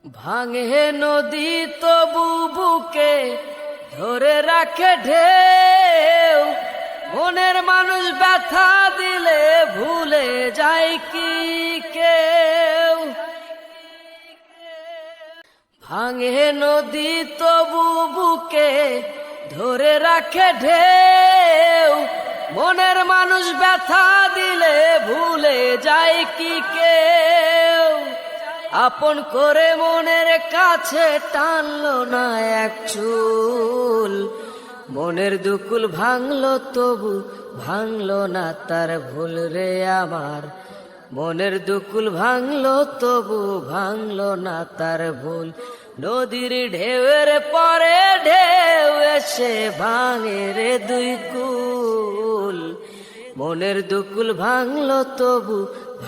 ভাঙে নদী তবু বুকে ধরে রাখে ঢেউ, মনের মানুষ ব্যথা দিলে ভুলে যায় কি কেউ। ভাঙে নদী তবু বুকে ধরে রাখে ঢেউ, মনের মানুষ ব্যথা দিলে ভুলে যায় কি কেউ। আপন করে মনের কাছে টানলো না এক চুল, মনের দুকুল ভাঙলো তবু ভাঙলো না তার ভুল রে আমার। মনের দুকুল ভাঙলো তবু ভাঙলো না তার ভুল। নদীর ঢেউয়ের পরে ঢেউ এসে ভাঙে রে দুই কুল, মনের দুকুল ভাঙলো তবু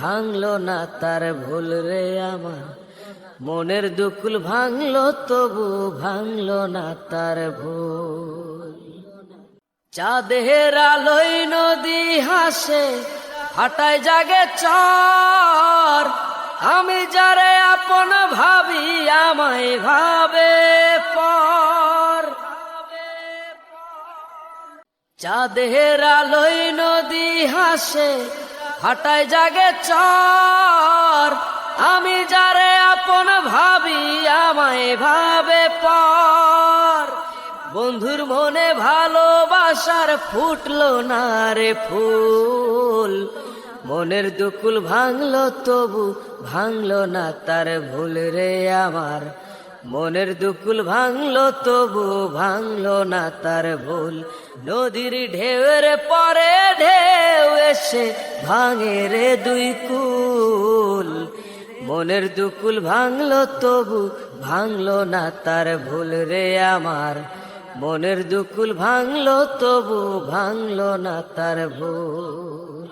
ভাঙলো না তার ভুল রে আমার। মনের দুকুল ভাঙলো তবু ভাঙলো না তার ভুল। চাঁদের আলোয় নদী হাসে হাঁটায় জাগে চর, আমি যারে আপন ভাবি আমায় ভাবে পর। চাঁদের আলোয় নদী হাসে হাঁটায় জাগে চর, আমি যারে আপন ভাবি আমায় ভাবে পর। বন্ধুর মনে ভালোবাসার ফুটলো না রে ফুল, মনের দুকুল ভাঙলো তবু ভাঙলো না তার ভুল রে আমার। মনের দুকুল ভাঙলো তবু ভাঙলো না তার ভুল। নদীর ঢেউয়ের পরে ঢেউ এসে ভাঙে রে দুই কুল, মনের দুকুল ভাঙলো তবু ভাঙলো না তার ভুল রে আমার। মনের দুকুল ভাঙলো তবু ভাঙলো না তার ভুল।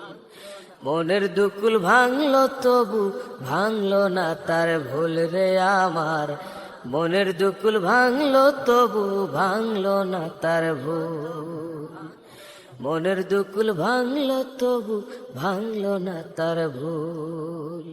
মনের দুকুল ভাঙলো তবু ভাঙলো না তার ভুল রে আমার। মনের দুকুল ভাঙলো তবু ভাঙলো না তার ভুল। মনের দুকুল ভাঙলো তবু ভাঙলো না তার ভুল।